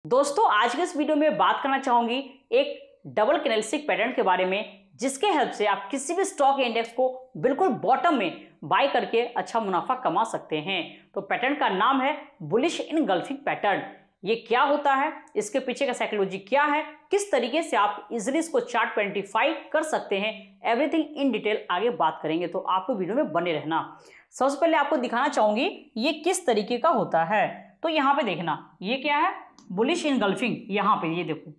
दोस्तों आज के इस वीडियो में बात करना चाहूंगी एक डबल कैंडलस्टिक पैटर्न के बारे में, जिसके हेल्प से आप किसी भी स्टॉक इंडेक्स को बिल्कुल बॉटम में बाय करके अच्छा मुनाफा कमा सकते हैं। तो पैटर्न का नाम है बुलिश इनगल्फिंग पैटर्न। ये क्या होता है, इसके पीछे का साइकोलॉजी क्या है, किस तरीके से आप इजिली इसको चार्ट पर आइडेंटिफाई कर सकते हैं, एवरीथिंग इन डिटेल आगे बात करेंगे। तो आपको वीडियो में बने रहना। सबसे पहले आपको दिखाना चाहूंगी ये किस तरीके का होता है। तो यहाँ पे देखना, ये क्या है, बुलिश इनगल्फिंग। यहाँ पे ये देखो,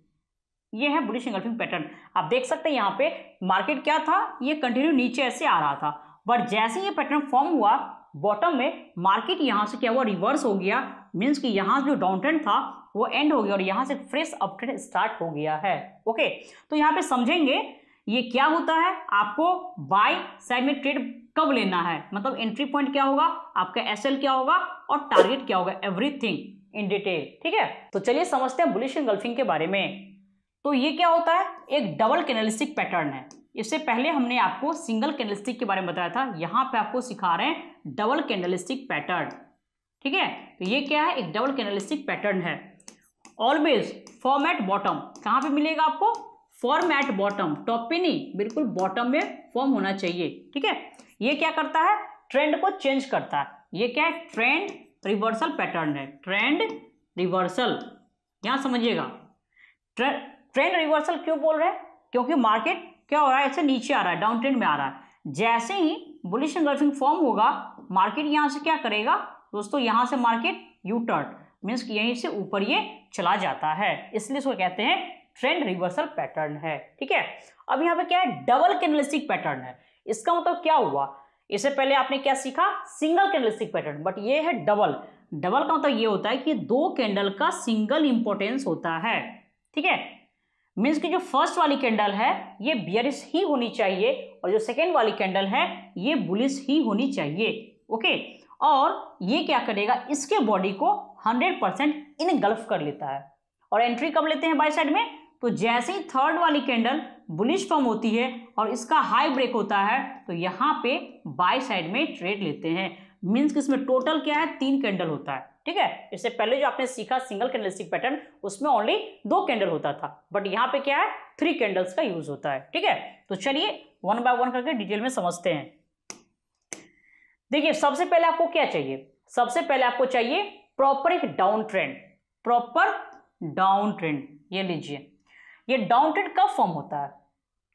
ये है बुलिश इनगल्फिंग पैटर्न। आप देख सकते हैं यहाँ पे मार्केट क्या था, ये कंटिन्यू नीचे ऐसे आ रहा था, बट जैसे ये पैटर्न फॉर्म हुआ बॉटम में, मार्केट यहाँ से क्या हुआ, रिवर्स हो गया। मीन्स कि यहाँ जो डाउन ट्रेंड था वो एंड हो गया और यहाँ से फ्रेश अप ट्रेंड स्टार्ट हो गया है। ओके, तो यहाँ पे समझेंगे ये क्या होता है, आपको बाय साइड में ट्रेड कब लेना है, मतलब एंट्री पॉइंट क्या होगा, आपका एसएल क्या होगा और टारगेट क्या होगा, एवरीथिंग इन डिटेल। ठीक है, तो चलिए समझते हैं बुलिश इनगल्फिंग के बारे में। तो ये क्या होता है, एक डबल कैंडलस्टिक पैटर्न है। इससे पहले हमने आपको सिंगल कैंडलस्टिक के बारे में बताया था, यहाँ पे आपको सिखा रहे हैं डबल कैंडलस्टिक पैटर्न। ठीक है, तो ये क्या है, एक डबल कैंडलस्टिक पैटर्न है। ऑलवेज फॉर्म एट बॉटम, कहाँ पे मिलेगा आपको, फॉर्म एट बॉटम, टॉप पे नहीं, बिल्कुल बॉटम में फॉर्म होना चाहिए। ठीक है, ये क्या करता है, ट्रेंड को चेंज करता है। ये क्या है, ट्रेंड रिवर्सल पैटर्न है, ट्रेंड रिवर्सल। यहां समझिएगा, ट्रेंड रिवर्सल क्यों बोल रहे हैं, क्योंकि मार्केट क्या हो रहा है, ऐसे नीचे आ रहा है, डाउन ट्रेंड में आ रहा है। जैसे ही बुलिश इनगल्फिंग फॉर्म होगा, मार्केट यहां से क्या करेगा दोस्तों, यहां से मार्केट यू टर्न, मीन्स कि यहीं से ऊपर ये चला जाता है, इसलिए इसको कहते हैं ट्रेंड रिवर्सल पैटर्न है। ठीक है, अब यहाँ पे क्या है, डबल कैंडलस्टिक पैटर्न है। इसका मतलब क्या हुआ, इससे पहले आपने क्या सीखा, सिंगल कैंडलस्टिक पैटर्न, बट ये है डबल। डबल का मतलब ये होता है कि दो कैंडल का सिंगल इंपॉर्टेंस होता है। ठीक है, मीन्स कि जो फर्स्ट वाली कैंडल है ये बियरिश ही होनी चाहिए और जो सेकेंड वाली कैंडल है ये बुलिश ही होनी चाहिए। ओके, और ये क्या करेगा, इसके बॉडी को 100% इनगल्फ कर लेता है। और एंट्री कब लेते हैं बाय साइड में, तो जैसे ही थर्ड वाली कैंडल बुलिश फॉर्म होती है और इसका हाई ब्रेक होता है, तो यहाँ पे बाय साइड में ट्रेड लेते हैं। मीन्स कि इसमें टोटल क्या है, 3 कैंडल होता है। ठीक है, इससे पहले जो आपने सीखा सिंगल कैंडलस्टिक पैटर्न, उसमें ओनली 2 कैंडल होता था, बट यहाँ पे क्या है, 3 कैंडल्स का यूज होता है। ठीक है, तो चलिए वन बाय वन करके डिटेल में समझते हैं। देखिए सबसे पहले आपको क्या चाहिए, सबसे पहले आपको चाहिए प्रॉपर एक down trend, proper down trend. ये लीजिए, ये डाउन ट्रेंड कब फॉर्म होता है,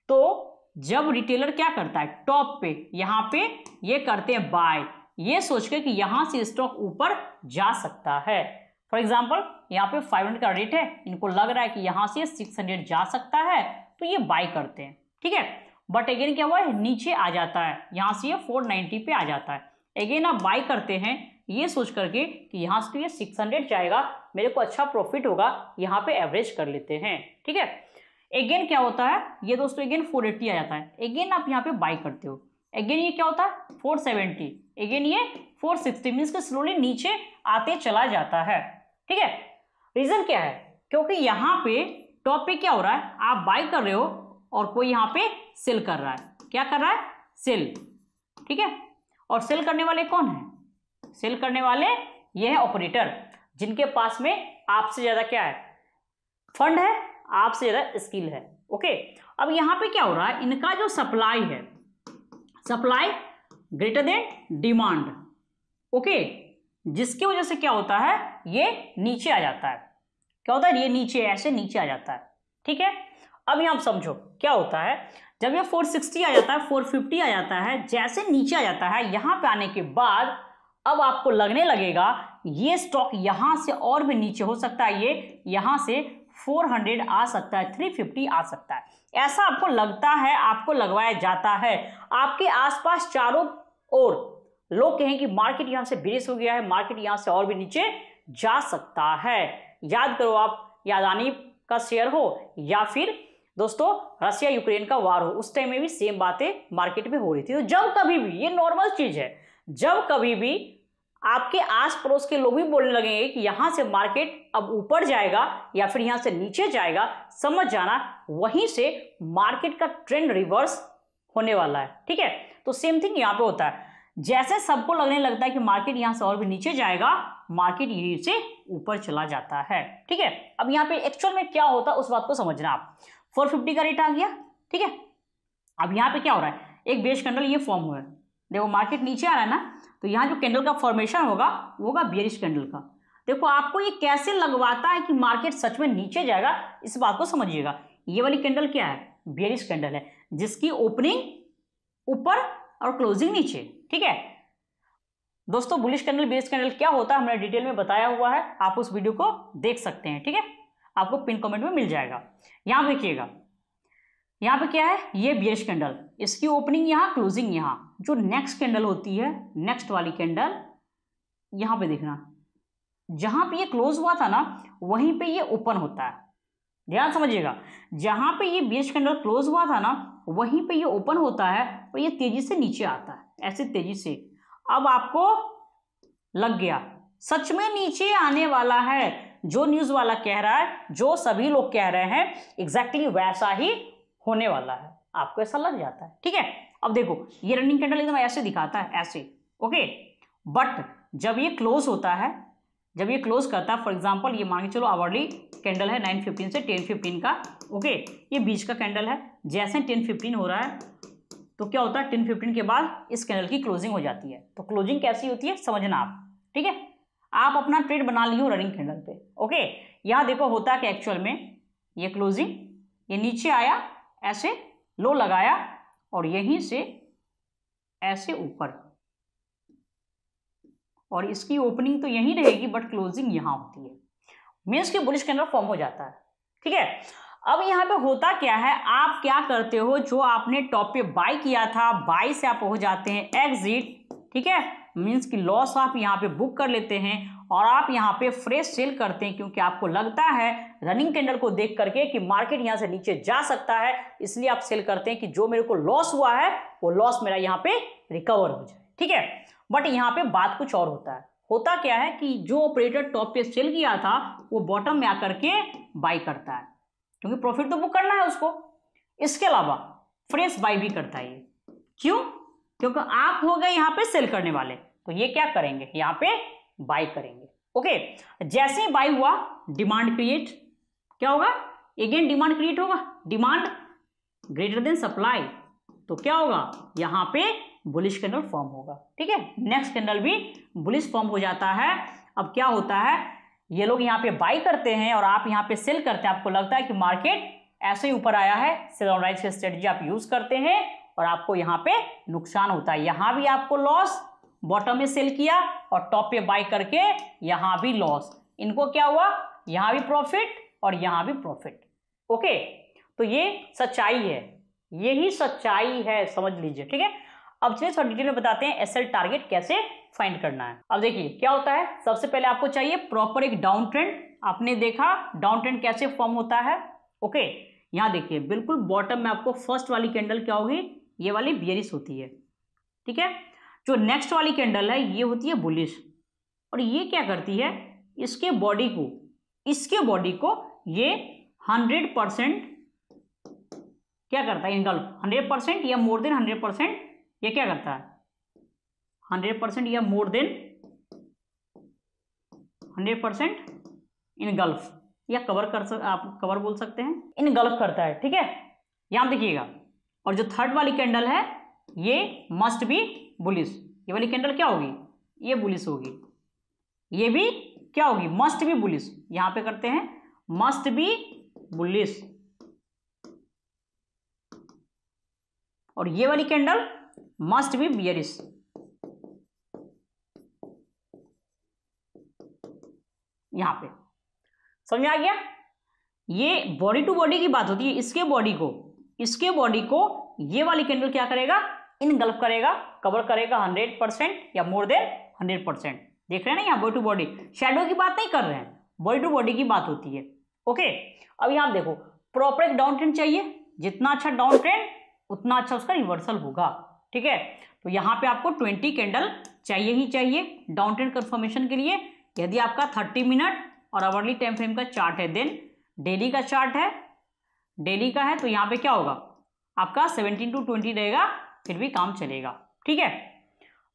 तो जब रिटेलर क्या करता है, टॉप पे यहां पे ये करते हैं बाय, ये सोच के कि यहां से स्टॉक ऊपर जा सकता है। फॉर एग्जांपल यहाँ पे 500 का रेट है, इनको लग रहा है कि यहां से 600 जा सकता है, तो ये बाय करते हैं। ठीक है, बट अगेन क्या हुआ है, नीचे आ जाता है, यहां से ये 490 पे आ जाता है। अगेन आप बाय करते हैं ये सोच करके कि यहाँ से तो ये 600 जाएगा, मेरे को अच्छा प्रॉफिट होगा, यहाँ पे एवरेज कर लेते हैं। ठीक है, अगेन क्या होता है, ये दोस्तों अगेन 480 आ जाता है, अगेन आप यहाँ पे बाय करते हो, अगेन ये क्या होता है 470, अगेन ये 460, मीन्स के स्लोली नीचे आते चला जाता है। ठीक है, रीजन क्या है, क्योंकि यहाँ पे टॉप पे क्या हो रहा है, आप बाय कर रहे हो और कोई यहाँ पे सेल कर रहा है, क्या कर रहा है, सेल। ठीक है, और सेल करने वाले कौन है, सेल करने वाले ये है ऑपरेटर, जिनके पास में आपसे ज्यादा क्या है, फंड है, आपसे ज्यादा स्किल है। ओके, अब यहां पे क्या हो रहा है, इनका जो सप्लाई है, supply greater than demand. Okay, जिसकी वजह से क्या होता है, ये नीचे आ जाता है, क्या होता है, ये नीचे ऐसे नीचे आ जाता है। ठीक है, अब यहां समझो क्या होता है, जब ये 460 आ जाता है, 450 आ जाता है, जैसे नीचे आ जाता है, यहां पे आने के बाद अब आपको लगने लगेगा ये स्टॉक यहां से और भी नीचे हो सकता है, ये यहां से 400 आ सकता है, 350 आ सकता है, ऐसा आपको लगता है, आपको लगवाया जाता है। आपके आसपास चारों ओर लोग कहें कि मार्केट यहां से बिरिश हो गया है, मार्केट यहां से और भी नीचे जा सकता है। याद करो आप, या अदानी का शेयर हो या फिर दोस्तों रशिया यूक्रेन का वार हो, उस टाइम में भी सेम बातें मार्केट में हो रही थी। तो जब कभी भी, ये नॉर्मल चीज है, जब कभी भी आपके आस पड़ोस के लोग भी बोलने लगेंगे कि यहां से मार्केट अब ऊपर जाएगा या फिर यहां से नीचे जाएगा, समझ जाना वहीं से मार्केट का ट्रेंड रिवर्स होने वाला है। ठीक है, तो सेम थिंग यहां पे होता है, जैसे सबको लगने लगता है कि मार्केट यहां से और भी नीचे जाएगा, मार्केट यहीं से ऊपर चला जाता है। ठीक है, अब यहाँ पे एक्चुअल में क्या होता है उस बात को समझना आप। 450 का रेट आ गया, ठीक है। अब यहाँ पे क्या हो रहा है, एक बेयरिश कैंडल ये फॉर्म हुआ है, देखो मार्केट नीचे आ रहा है ना, तो यहाँ जो कैंडल का फॉर्मेशन होगा वो होगा बेयरिश कैंडल का। देखो आपको ये कैसे लगवाता है कि मार्केट सच में नीचे जाएगा, इस बात को समझिएगा। ये वाली कैंडल क्या है, बेयरिश कैंडल है, जिसकी ओपनिंग ऊपर और क्लोजिंग नीचे। ठीक है दोस्तों, बुलिश कैंडल बेयरिश कैंडल क्या होता है हमने डिटेल में बताया हुआ है, आप उस वीडियो को देख सकते हैं। ठीक है, आपको पिन कमेंट में मिल जाएगा। यहां देखिएगा, यहाँ पे क्या है, ये बेयरिश कैंडल, इसकी ओपनिंग यहाँ, क्लोजिंग यहाँ। जो नेक्स्ट कैंडल होती है, नेक्स्ट वाली कैंडल, यहाँ पे देखना, जहां पे ये क्लोज हुआ था ना वहीं पे ये ओपन होता है। ध्यान समझिएगा, जहां पे ये बेयरिश कैंडल क्लोज हुआ था ना वहीं पे ये ओपन होता है और ये तेजी से नीचे आता है, ऐसे तेजी से। अब आपको लग गया सच में नीचे आने वाला है, जो न्यूज वाला कह रहा है, जो सभी लोग कह रहे हैं, एग्जैक्टली वैसा ही होने वाला है, आपको ऐसा लग जाता है। ठीक है, अब देखो ये रनिंग कैंडल एकदम ऐसे दिखाता है, ऐसे, ओके। बट जब ये क्लोज होता है, जब ये क्लोज करता है, फॉर एग्जांपल ये मान के चलो आवरली कैंडल है 9:15 से 10:15 का, ओके, ये बीच का कैंडल है। जैसे 10:15 हो रहा है तो क्या होता है, 10:15 के बाद इस कैंडल की क्लोजिंग हो जाती है। तो क्लोजिंग कैसी होती है समझना आप। ठीक है, आप अपना ट्रेड बना लियो रनिंग कैंडल पे, ओके। यहाँ देखो होता है कि एक्चुअल में ये क्लोजिंग, ये नीचे आया, ऐसे लो लगाया और यहीं से ऐसे ऊपर, और इसकी ओपनिंग तो यहीं रहेगी बट क्लोजिंग यहां होती है, मींस कि बुलिश कैंडल फॉर्म हो जाता है। ठीक है, अब यहां पे होता क्या है, आप क्या करते हो, जो आपने टॉप पे बाय किया था, बाय से आप हो जाते हैं एग्जिट। ठीक है, मींस कि लॉस आप यहां पे बुक कर लेते हैं और आप यहां पे फ्रेश सेल करते हैं, क्योंकि आपको लगता है रनिंग कैंडल को देख करके कि मार्केट यहां से नीचे जा सकता है, इसलिए आप सेल करते हैं कि जो मेरे को लॉस हुआ है वो लॉस मेरा यहां पे रिकवर हो जाए। ठीक है, बट यहां पे बात कुछ और होता है। होता क्या है कि जो ऑपरेटर टॉप पे सेल किया था वो बॉटम में आकर के बाई करता है, क्योंकि प्रॉफिट तो बुक करना है उसको। इसके अलावा फ्रेश बाई भी करता है। क्यों? क्योंकि आप हो गए यहाँ पे सेल करने वाले, तो ये क्या करेंगे, यहाँ पे बाई करेंगे। ओके, जैसे ही बाई हुआ डिमांड क्रिएट, क्या होगा, अगेन डिमांड क्रिएट होगा, डिमांड ग्रेटर देन सप्लाई, तो क्या होगा, यहाँ पे बुलिश कैंडल फॉर्म होगा। ठीक है, नेक्स्ट कैंडल भी बुलिश फॉर्म हो जाता है। अब क्या होता है, ये लोग यहाँ पे बाई करते हैं और आप यहाँ पे सेल करते हैं। आपको लगता है कि मार्केट ऐसे ही ऊपर आया है, सेल ऑन राइज की स्ट्रेटजी आप यूज करते हैं और आपको यहाँ पे नुकसान होता है। यहाँ भी आपको लॉस, बॉटम में सेल किया और टॉप पे बाई करके यहाँ भी लॉस। इनको क्या हुआ, यहाँ भी प्रॉफिट और यहाँ भी प्रॉफिट। ओके, तो ये सच्चाई है, यही सच्चाई है, समझ लीजिए। ठीक है, अब चलिए थोड़ा डिटेल में बताते हैं एसएल टारगेट कैसे फाइंड करना है। अब देखिए क्या होता है, सबसे पहले आपको चाहिए प्रॉपर एक डाउन ट्रेंड। आपने देखा डाउन ट्रेंड कैसे फॉर्म होता है। ओके, यहाँ देखिए बिल्कुल बॉटम में आपको फर्स्ट वाली कैंडल क्या होगी, ये वाली बियरिश होती है। ठीक है, जो नेक्स्ट वाली कैंडल है ये होती है बुलिश, और ये क्या करती है, इसके बॉडी को ये 100% क्या करता है, इनगल्फ 100% या मोर देन 100%, ये क्या करता है 100% या मोर देन 100% इनगल्फ, या आप कवर बोल सकते हैं, इनगल्फ करता है। ठीक है, यहां देखिएगा, और जो थर्ड वाली कैंडल है ये मस्ट बी बुलिश, ये वाली कैंडल क्या होगी, ये बुलिश होगी, ये भी क्या होगी, मस्ट बी बुलिश। यहां पे करते हैं मस्ट बी बुलिश, और ये वाली कैंडल मस्ट बी बियरिश। यहां पे समझ में आ गया, ये बॉडी टू बॉडी की बात होती है। इसके बॉडी को ये वाली कैंडल क्या करेगा, इनगल्फ करेगा, कवर करेगा 100% या मोर देन 100%। देख रहे हैं ना, यहाँ बॉडी टू बॉडी, शैडो की बात नहीं कर रहे हैं, बॉडी टू बॉडी की बात होती है। ओके, अब यहाँ देखो प्रॉपर एक डाउन ट्रेंड चाहिए, जितना अच्छा डाउन ट्रेंड उतना अच्छा उसका रिवर्सल होगा। ठीक है, तो यहाँ पे आपको 20 कैंडल चाहिए ही चाहिए डाउन ट्रेंड कंफर्मेशन के लिए। यदि आपका 30 मिनट और आवरली टाइम फ्रेम का चार्ट है, देन डेली का चार्ट है, डेली का है, तो यहाँ पे क्या होगा आपका 17 to 20 रहेगा, फिर भी काम चलेगा। ठीक है,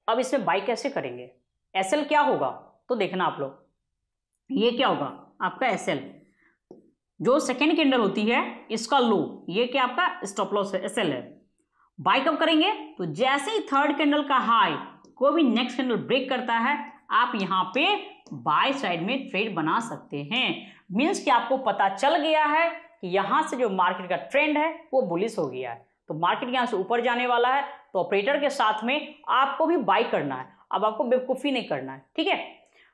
अब इसमें बाई कैसे करेंगे, एसएल क्या होगा, तो देखना आप लोग, ये क्या होगा आपका SL, जो सेकेंड कैंडल होती है इसका लो, ये क्या आपका स्टॉप लॉस है, SL है। बाय कब करेंगे, तो जैसे ही थर्ड कैंडल का हाई कोई भी नेक्स्ट कैंडल ब्रेक करता है आप यहाँ पे बाय साइड में ट्रेड बना सकते हैं। मींस कि आपको पता चल गया है कि यहाँ से जो मार्केट का ट्रेंड है वो बुलिश हो गया है, तो मार्केट यहाँ से ऊपर जाने वाला है, तो ऑपरेटर के साथ में आपको भी बाय करना है। अब आपको बेवकूफ़ी नहीं करना है, ठीक है।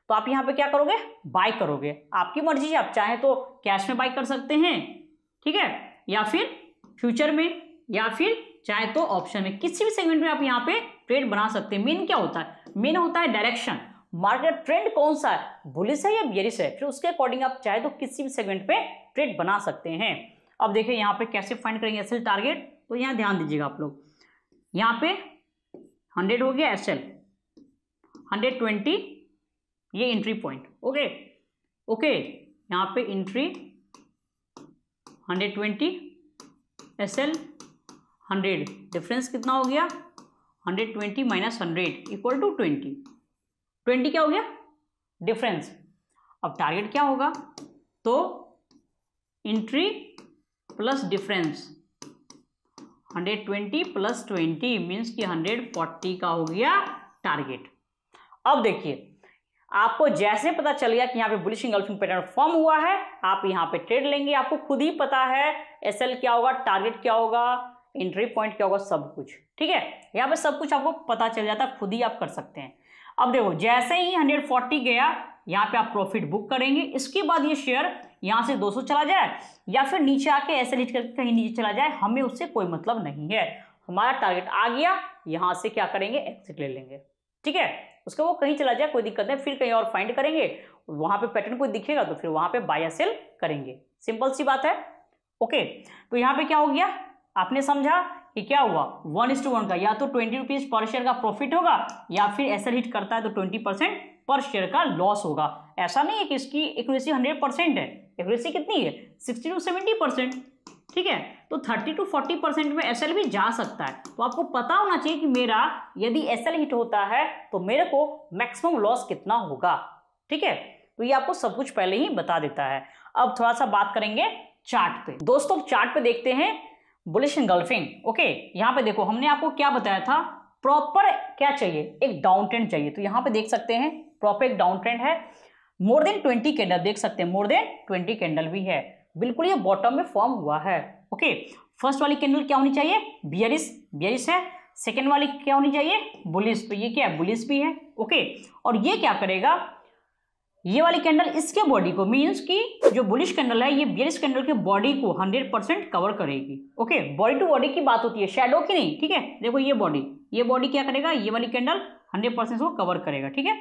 तो आप यहाँ पे क्या करोगे, बाय करोगे, आपकी मर्जी है, आप चाहे तो कैश में बाय कर सकते हैं, ठीक है, या फिर फ्यूचर में, या फिर चाहे तो ऑप्शन में, किसी भी सेगमेंट में आप यहाँ पे ट्रेड बना सकते हैं। मेन क्या होता है, मेन होता है डायरेक्शन, मार्केट ट्रेंड कौन सा है, बुलिश है या बेयरिश है, फिर उसके अकॉर्डिंग आप चाहे तो किसी भी सेगमेंट पे ट्रेड बना सकते हैं। अब देखिए यहाँ पे कैसे फाइंड करेंगे SL टारगेट, तो यहाँ ध्यान दीजिएगा आप लोग, यहाँ पे 100 हो गया SL, 120 ये एंट्री पॉइंट, ओके ओके, यहाँ पे एंट्री 120 SL 100, डिफरेंस कितना हो गया 120 माइनस 100 इक्वल टू 20 क्या हो गया डिफरेंस। अब टारगेट क्या होगा, तो entry plus difference 120 plus 20 means कि 140 का हो गया टारगेट। अब देखिए आपको जैसे पता चल गया कि यहाँ पे बुलिश इंगल्फिंग पैटर्न फॉर्म हुआ है, आप यहाँ पे ट्रेड लेंगे, आपको खुद ही पता है SL क्या होगा, टारगेट क्या होगा, एंट्री पॉइंट क्या होगा, सब कुछ, ठीक है। यहाँ पे सब कुछ आपको पता चल जाता है, खुद ही आप कर सकते हैं। अब देखो जैसे ही 140 गया यहाँ पे आप प्रॉफिट बुक करेंगे, इसके बाद ये शेयर यहाँ से 200 चला जाए या फिर नीचे आके SL हिट करके कहीं नीचे चला जाए, हमें उससे कोई मतलब नहीं है। हमारा टारगेट आ गया, यहाँ से क्या करेंगे, एग्जिट ले लेंगे, ठीक है। उसके वो कहीं चला जाए कोई दिक्कत नहीं, फिर कहीं और फाइंड करेंगे, वहां पे पैटर्न कोई दिखेगा तो फिर वहां पे बाय या सेल करेंगे, सिंपल सी बात है, ओके। तो यहाँ पे क्या हो गया, आपने समझा कि क्या हुआ 1:1 का, या तो 20 रुपीज पर शेयर का प्रॉफिट होगा या फिर SL हिट करता है तो 20% पर शेयर का लॉस होगा। ऐसा नहीं है कि इसकी एक्यूरेसी 100% है, एक्यूरेसी कितनी है 60 to 70%, ठीक है। तो 30 to 40% में SL भी जा सकता है, तो आपको पता होना चाहिए कि मेरा यदि SL हिट होता है तो मेरे को मैक्सिमम लॉस कितना होगा, ठीक है। तो ये आपको सब कुछ पहले ही बता देता है। अब थोड़ा सा बात करेंगे चार्ट पे। दोस्तों चार्ट पे देखते हैं बुलिश इंगल्फिंग, ओके। यहाँ पे देखो हमने आपको क्या बताया था, प्रॉपर क्या चाहिए, एक डाउन ट्रेंड चाहिए। तो यहाँ पे देख सकते हैं प्रॉपर एक डाउन ट्रेंड है, मोर देन 20 कैंडल देख सकते हैं, मोर देन 20 कैंडल भी है, बिल्कुल ये बॉटम में फॉर्म हुआ है, ओके। फर्स्ट वाली कैंडल क्या होनी चाहिए, बियरिश है, सेकेंड वाली क्या होनी चाहिए, बुलिश, तो ये क्या है बुलिश भी है, ओके। और ये क्या करेगा, ये वाली कैंडल इसके बॉडी को, मींस कि जो बुलिश कैंडल है ये बियरिश कैंडल के बॉडी को 100% कवर करेगी, ओके। बॉडी टू बॉडी की बात होती है, शैडो की नहीं, ठीक है। देखो ये बॉडी क्या करेगा, ये वाली कैंडल 100% को कवर करेगा, ठीक है।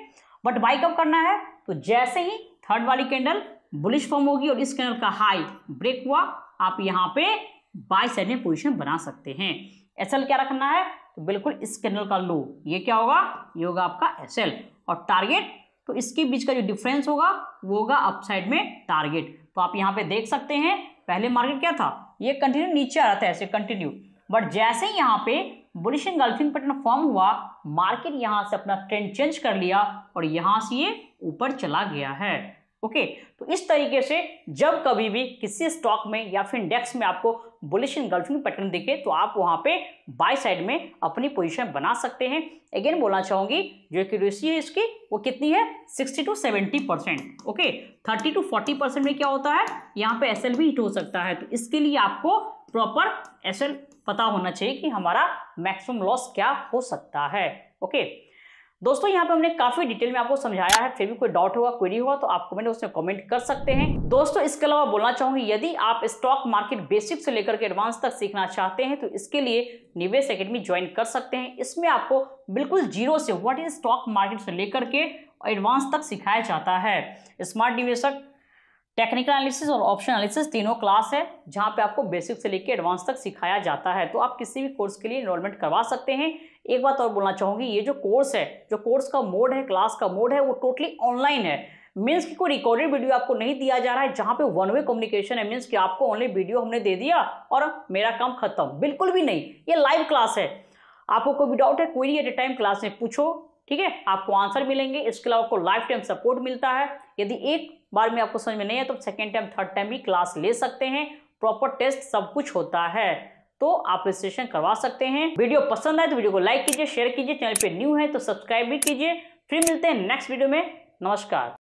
बट बाय कब करना है, तो जैसे ही थर्ड वाली कैंडल बुलिश फॉर्म होगी और इस कैंडल का हाई ब्रेक हुआ, आप यहाँ पे बाय साइड में पोजीशन बना सकते हैं। SL क्या रखना है, तो बिल्कुल इस कैंडल का लो, ये क्या होगा, ये होगा आपका SL, और टारगेट तो इसके बीच का जो डिफरेंस होगा वो होगा अपसाइड में टारगेट। तो आप यहाँ पे देख सकते हैं पहले मार्केट क्या था, ये कंटिन्यू नीचे आ रहा था ऐसे कंटिन्यू, बट जैसे ही यहाँ पे बुलिश इंगल्फिंग पैटर्न फॉर्म हुआ, मार्केट यहाँ से अपना ट्रेंड चेंज कर लिया और यहाँ से ये ऊपर चला गया है, ओके। तो इस तरीके से जब कभी भी किसी स्टॉक में या फिर इंडेक्स में आपको बुलिश इंगल्फिंग पैटर्न दिखे तो आप वहां पे बाय साइड में अपनी पोजीशन बना सकते हैं। अगेन बोलना चाहूंगी जो एक्यूरेसी है इसकी वो कितनी है 60 to 70%, ओके। 30 to 40% में क्या होता है, यहाँ पे SL भी हिट हो सकता है, तो इसके लिए आपको प्रॉपर SL पता होना चाहिए कि हमारा मैक्सिमम लॉस क्या हो सकता है, ओके। दोस्तों यहाँ पे हमने काफी डिटेल में आपको समझाया है, फिर भी कोई डाउट होगा क्वेरी होगा तो आप कमेंट उसमें कमेंट कर सकते हैं। दोस्तों इसके अलावा बोलना चाहूंगी यदि आप स्टॉक मार्केट बेसिक से लेकर के एडवांस तक सीखना चाहते हैं तो इसके लिए निवेश एकेडमी ज्वाइन कर सकते हैं। इसमें आपको बिल्कुल जीरो से व्हाट इज स्टॉक मार्केट से लेकर के एडवांस तक सिखाया जाता है। स्मार्ट निवेशक, टेक्निकल एनालिसिस और ऑप्शन एनालिसिस तीनों क्लास है जहां पे आपको बेसिक से लेकर एडवांस तक सिखाया जाता है। तो आप किसी भी कोर्स के लिए एनरोलमेंट करवा सकते हैं। एक बात और बोलना चाहूंगी, ये जो कोर्स है, जो कोर्स का मोड है, क्लास का मोड है, वो टोटली ऑनलाइन है। मीन्स कि कोई रिकॉर्डेड वीडियो आपको नहीं दिया जा रहा है जहां पे वन वे कम्युनिकेशन है, मीन्स कि आपको ओनली वीडियो हमने दे दिया और मेरा काम खत्म, बिल्कुल भी नहीं। ये लाइव क्लास है। आपको कोई भी डाउट है, क्वेरी एट ए टाइम क्लास में पूछो, ठीक है, आपको आंसर मिलेंगे। इसके अलावा आपको लाइफ टाइम सपोर्ट मिलता है। यदि एक बार में आपको समझ में नहीं है तो सेकेंड टाइम थर्ड टाइम भी क्लास ले सकते हैं। प्रॉपर टेस्ट सब कुछ होता है, तो आप रजिस्ट्रेशन करवा सकते हैं। वीडियो पसंद आए तो वीडियो को लाइक कीजिए, शेयर कीजिए, चैनल पे न्यू है तो सब्सक्राइब भी कीजिए। फिर मिलते हैं नेक्स्ट वीडियो में। नमस्कार।